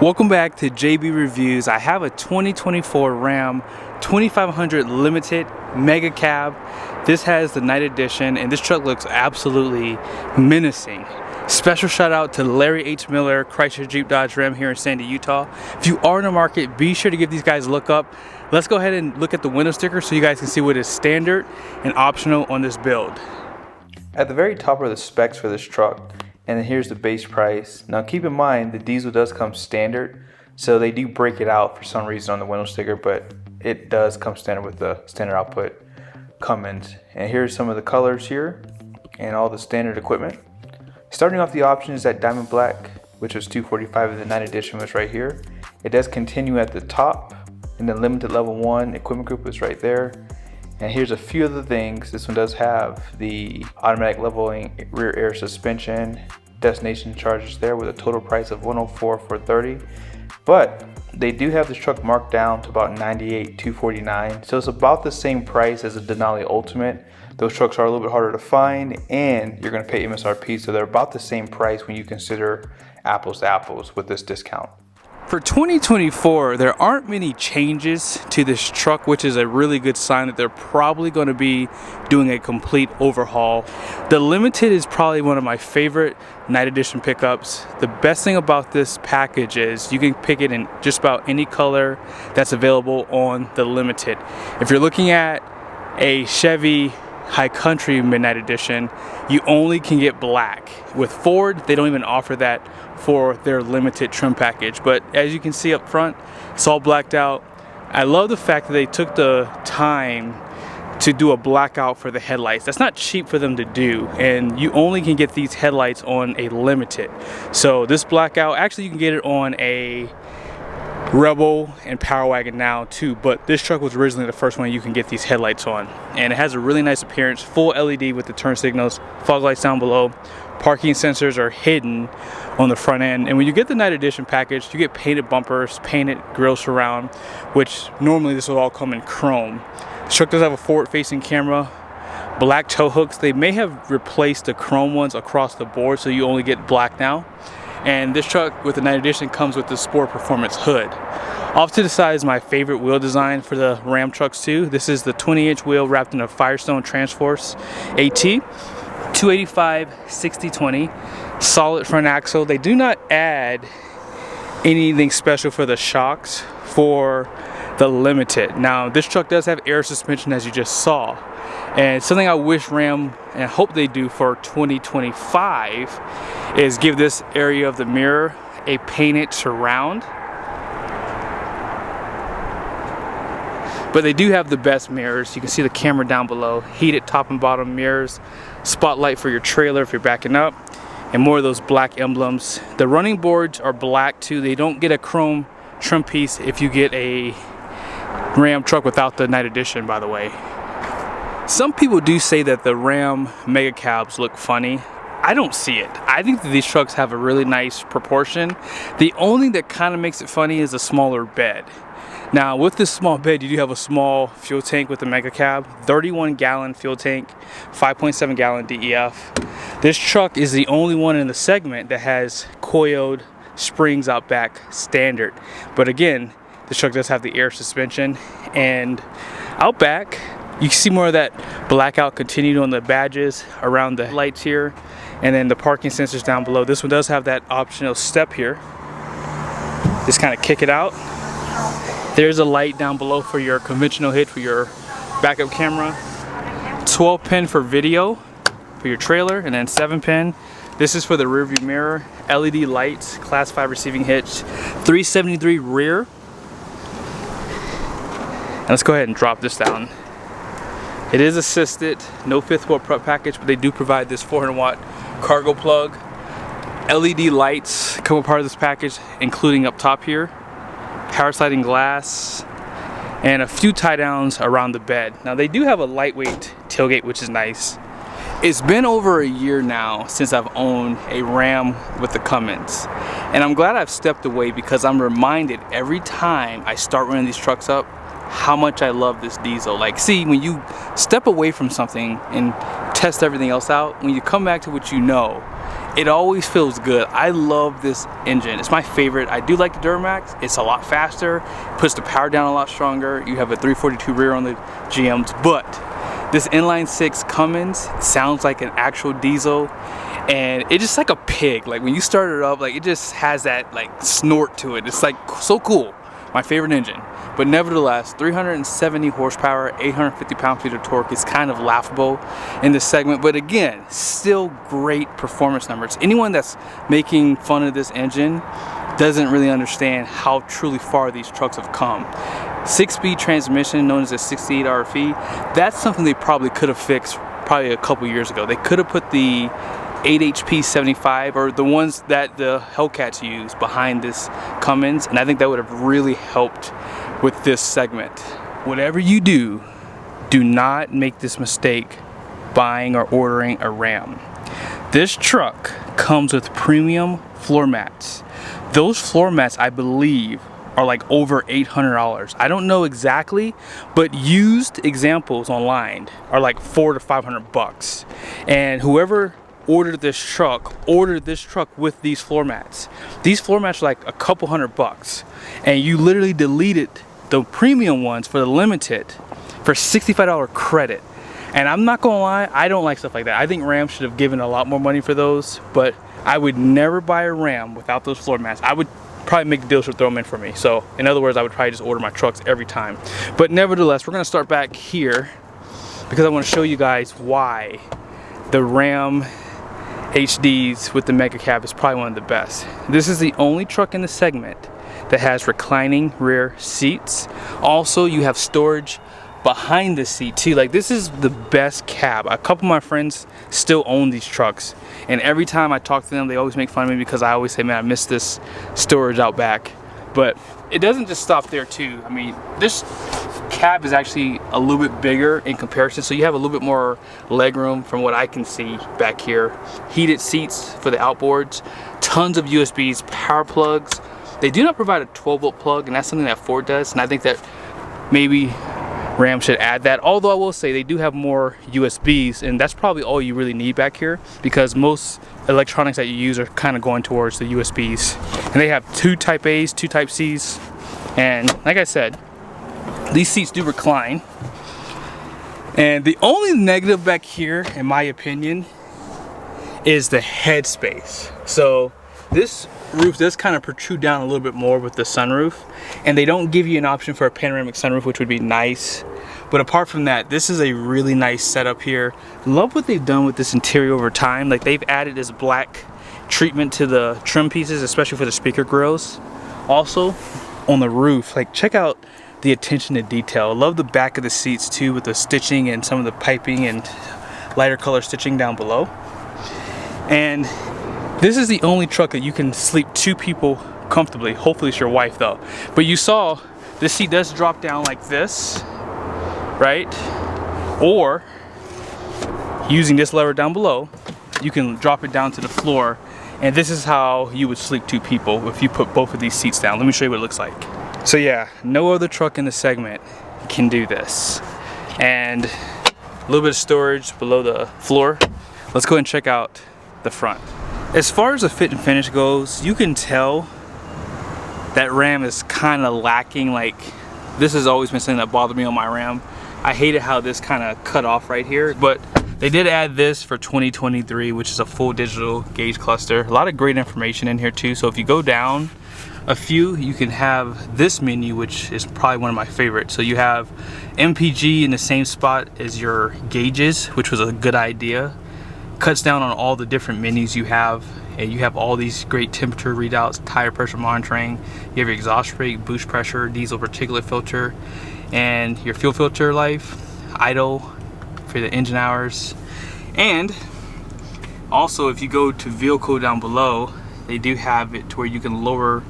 Welcome back to JB Reviews. I have a 2024 Ram 2500 Limited Mega Cab. This has the night edition and this truck looks absolutely menacing. Special shout out to Larry H. Miller, Chrysler Jeep Dodge Ram here in Sandy, Utah. If you are in the market, be sure to give these guys a look up. Let's go ahead and look at the window sticker so you guys can see what is standard and optional on this build. At the very top are the specs for this truck. And then here's the base price. Now keep in mind the diesel does come standard, so they do break it out for some reason on the window sticker, but it does come standard with the standard output Cummins. And here's some of the colors here and all the standard equipment. Starting off the option is that diamond black, which was $245, and the night edition was right here. It does continue at the top, and then limited level 1 equipment group is right there. And here's a few other things. This one does have the automatic leveling rear air suspension, destination charges there with a total price of $104,430. But they do have this truck marked down to about $98,249. So it's about the same price as a Denali Ultimate. Those trucks are a little bit harder to find and you're gonna pay MSRP. So they're about the same price when you consider apples to apples with this discount. For 2024, there aren't many changes to this truck, which is a really good sign that they're probably going to be doing a complete overhaul. The Limited is probably one of my favorite night edition pickups. The best thing about this package is you can pick it in just about any color that's available on the Limited. If you're looking at a Chevy High Country Midnight Edition, you only can get black. With Ford, they don't even offer that for their limited trim package, but as you can see up front, it's all blacked out. I love the fact that they took the time to do a blackout for the headlights. That's not cheap for them to do, and you only can get these headlights on a Limited. So this blackout, actually you can get it on a Rebel and Power Wagon now too, but this truck was originally the first one you can get these headlights on, and it has a really nice appearance. Full LED with the turn signals, fog lights down below, parking sensors are hidden on the front end, and when you get the night edition package you get painted bumpers, painted grille surround, which normally this will all come in chrome. The truck does have a forward facing camera, black tow hooks. They may have replaced the chrome ones across the board, so you only get black now. And this truck with the night edition comes with the Sport Performance hood. Off to the side is my favorite wheel design for the Ram trucks too. This is the 20-inch wheel wrapped in a Firestone Transforce AT, 285 60/20, solid front axle. They do not add anything special for the shocks for the Limited. Now this truck does have air suspension, as you just saw. And something I wish Ram, and I hope they do for 2025, is give this area of the mirror a painted surround. But they do have the best mirrors. You can see the camera down below, heated top and bottom mirrors, spotlight for your trailer if you're backing up, and more of those black emblems. The running boards are black too. They don't get a chrome trim piece if you get a Ram truck without the night edition, by the way. Some people do say that the Ram Mega Cabs look funny. I don't see it. I think that these trucks have a really nice proportion. The only thing that kind of makes it funny is a smaller bed. Now with this small bed, you do have a small fuel tank with the Mega Cab, 31-gallon fuel tank, 5.7 gallon DEF. This truck is the only one in the segment that has coiled springs out back standard. But again, this truck does have the air suspension, and out back, you can see more of that blackout continued on the badges around the lights here, and then the parking sensors down below. This one does have that optional step here. Just kind of kick it out. There's a light down below for your conventional hitch for your backup camera. 12-pin for video for your trailer, and then 7-pin. This is for the rear view mirror. LED lights, class 5 receiving hitch, 373 rear. And let's go ahead and drop this down. It is assisted, no 5th wheel prep package, but they do provide this 400-watt cargo plug. LED lights come a part of this package, including up top here. Power sliding glass, and a few tie downs around the bed. Now they do have a lightweight tailgate, which is nice. It's been over a year now since I've owned a Ram with the Cummins, and I'm glad I've stepped away because I'm reminded every time I start running these trucks up how much I love this diesel. Like, see, when you step away from something and test everything else out, when you come back to what you know, it always feels good. I love this engine. It's my favorite. I do like the Duramax. It's a lot faster, puts the power down a lot stronger. You have a 342 rear on the GMs, but this inline six Cummins sounds like an actual diesel, and it's just like a pig. Like when you start it up, like it just has that like snort to it. It's like so cool. My favorite engine. But nevertheless, 370 horsepower, 850 pound-feet of torque is kind of laughable in this segment. But again, still great performance numbers. Anyone that's making fun of this engine doesn't really understand how truly far these trucks have come. 6-speed transmission, known as a 68 RFE, that's something they probably could have fixed probably a couple years ago. They could have put the 8 HP 75 or the ones that the Hellcats use behind this Cummins, and I think that would have really helped with this segment. Whatever you do, do not make this mistake buying or ordering a Ram. This truck comes with premium floor mats. Those floor mats, I believe, are like over $800. I don't know exactly, but used examples online are like $400 to $500. And whoever ordered this truck with these floor mats. These floor mats are like a couple $100, and you literally deleted the premium ones for the limited for $65 credit. And I'm not gonna lie, I don't like stuff like that. I think Ram should have given a lot more money for those, but I would never buy a Ram without those floor mats. I would probably make the dealership throw them in for me. So in other words, I would probably just order my trucks every time. But nevertheless, we're gonna start back here because I want to show you guys why the Ram HDs with the MegaCab is probably one of the best. This is the only truck in the segment that has reclining rear seats. Also, you have storage behind the seat too. Like, this is the best cab. A couple of my friends still own these trucks, and every time I talk to them, they always make fun of me because I always say, man, I miss this storage out back. But it doesn't just stop there too. I mean, this cab is actually a little bit bigger in comparison, so you have a little bit more leg room from what I can see back here. Heated seats for the outboards, tons of USBs, power plugs. They do not provide a 12-volt plug, and that's something that Ford does, and I think that maybe Ram should add that. Although I will say they do have more USBs, and that's probably all you really need back here because most electronics that you use are kind of going towards the USBs. And they have 2 Type A's, 2 Type C's, and like I said, these seats do recline. And the only negative back here, in my opinion, is the headspace. So this roof does kind of protrude down a little bit more with the sunroof, and they don't give you an option for a panoramic sunroof, which would be nice. But apart from that, this is a really nice setup here. Love what they've done with this interior over time. Like, they've added this black treatment to the trim pieces, especially for the speaker grills. Also on the roof, like, check out the attention to detail. I love the back of the seats too, with the stitching and some of the piping and lighter color stitching down below. And this is the only truck that you can sleep 2 people comfortably. Hopefully it's your wife though. But you saw this seat does drop down like this, right? Or using this lever down below, you can drop it down to the floor, and this is how you would sleep 2 people if you put both of these seats down. Let me show you what it looks like. So yeah, no other truck in the segment can do this. And a little bit of storage below the floor. Let's go ahead and check out the front. As far as the fit and finish goes, you can tell that Ram is kind of lacking. Like, this has always been something that bothered me on my Ram. I hated how this kind of cut off right here, but they did add this for 2023, which is a full digital gauge cluster. A lot of great information in here too. So if you go down a few, you can have this menu, which is probably one of my favorites. So you have MPG in the same spot as your gauges, which was a good idea. Cuts down on all the different menus you have, and you have all these great temperature readouts, tire pressure monitoring, you have your exhaust rate, boost pressure, diesel particulate filter, and your fuel filter life, idle for the engine hours. And also, if you go to vehicle down below, they do have it to where you can lower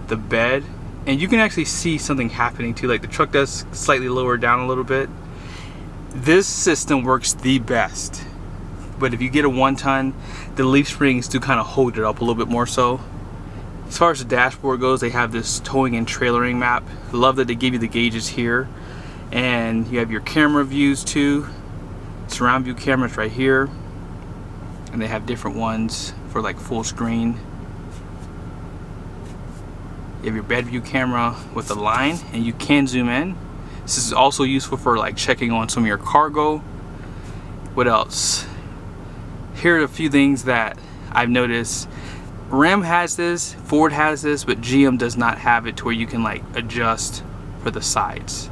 the bed, and you can actually see something happening too. Like, the truck does slightly lower down a little bit. This system works the best. But if you get a 1-ton, the leaf springs do kind of hold it up a little bit more so. As far as the dashboard goes, they have this towing and trailering map. I love that they give you the gauges here. And you have your camera views too. Surround view cameras right here. And they have different ones for like full screen. You have your bed view camera with the line, and you can zoom in. This is also useful for like checking on some of your cargo. What else? Here are a few things that I've noticed. Ram has this, Ford has this, but GM does not have it to where you can like adjust for the sides.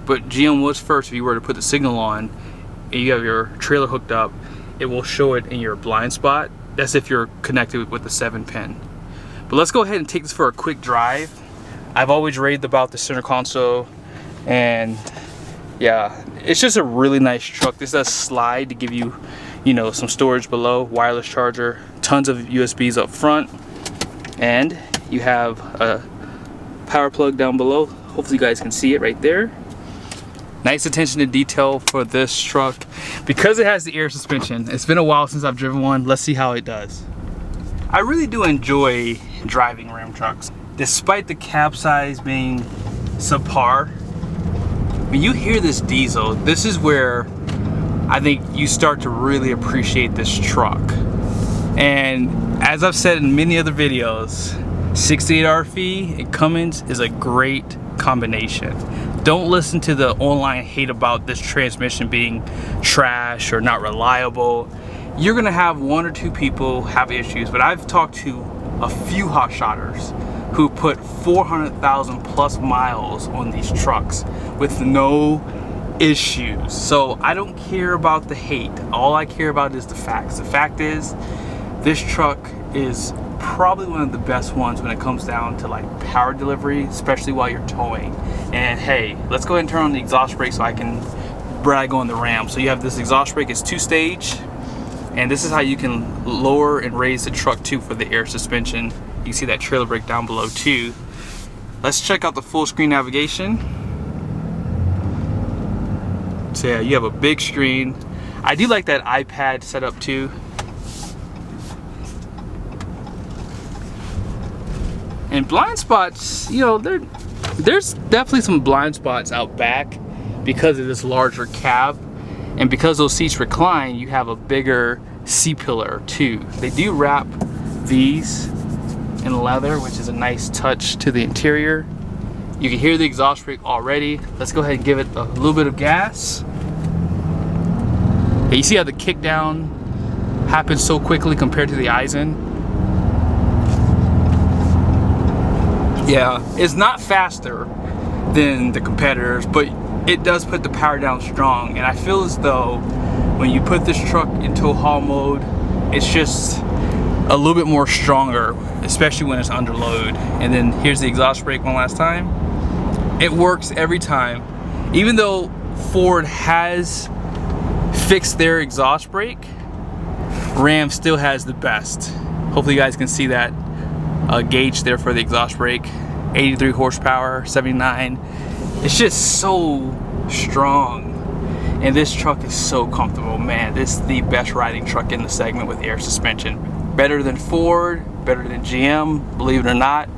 But GM was first. If you were to put the signal on and you have your trailer hooked up, it will show it in your blind spot. That's if you're connected with the 7-pin. But let's go ahead and take this for a quick drive. I've always raved about the center console, and yeah, it's just a really nice truck. This does slide to give you, you know, some storage below, wireless charger, tons of USBs up front, and you have a power plug down below. Hopefully you guys can see it right there. Nice attention to detail for this truck. Because it has the air suspension, it's been a while since I've driven one. Let's see how it does. I really do enjoy driving Ram trucks. Despite the cab size being subpar, when you hear this diesel, this is where I think you start to really appreciate this truck. And as I've said in many other videos, 68 RFE and Cummins is a great combination. Don't listen to the online hate about this transmission being trash or not reliable. You're gonna have one or two people have issues, but I've talked to a few hotshotters who put 400,000 plus miles on these trucks with no issues. So I don't care about the hate. All I care about is the facts. The fact is, this truck is probably one of the best ones when it comes down to like power delivery, especially while you're towing. And hey, let's go ahead and turn on the exhaust brake so I can brag on the Ram. So you have this exhaust brake, it's 2-stage, and this is how you can lower and raise the truck too for the air suspension. You can see that trailer brake down below too. Let's check out the full screen navigation. So yeah, you have a big screen. I do like that iPad setup too. And blind spots, you know, there's definitely some blind spots out back because of this larger cab. And because those seats recline, you have a bigger C-pillar too. They do wrap these in leather, which is a nice touch to the interior. You can hear the exhaust brake already. Let's go ahead and give it a little bit of gas. Okay, you see how the kick down happens so quickly compared to the Eisen? Yeah, it's not faster than the competitors, but it does put the power down strong. And I feel as though when you put this truck in tow haul mode, it's just a little bit more stronger, especially when it's under load. And then here's the exhaust brake one last time. It works every time. Even though Ford has fixed their exhaust brake, Ram still has the best. Hopefully you guys can see that gauge there for the exhaust brake. 83 horsepower, 79. It's just so strong. And this truck is so comfortable, man. This is the best riding truck in the segment with air suspension. Better than Ford, better than GM, believe it or not.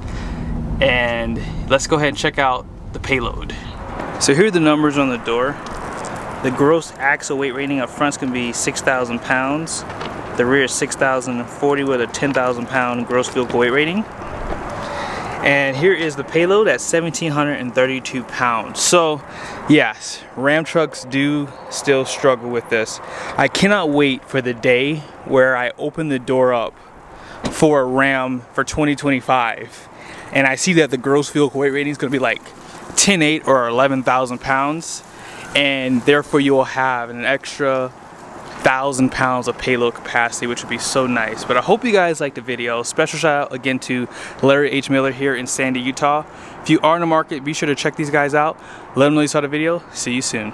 And let's go ahead and check out the Payload. So here are the numbers on the door. The gross axle weight rating up front can be 6,000 pounds. The rear is 6,040 with a 10,000 pound gross vehicle weight rating. And here is the Payload at 1,732 pounds. So yes, Ram trucks do still struggle with this. I cannot wait for the day where I open the door up for a Ram for 2025 and I see that the gross vehicle weight rating is going to be like 10.8 or 11,000 pounds, and therefore you will have an extra 1,000 pounds of payload capacity, which would be so nice. But I hope you guys liked the video. Special shout out again to Larry H. Miller here in Sandy, Utah. If you are in the market, be sure to check these guys out. Let them know you saw the video. See you soon.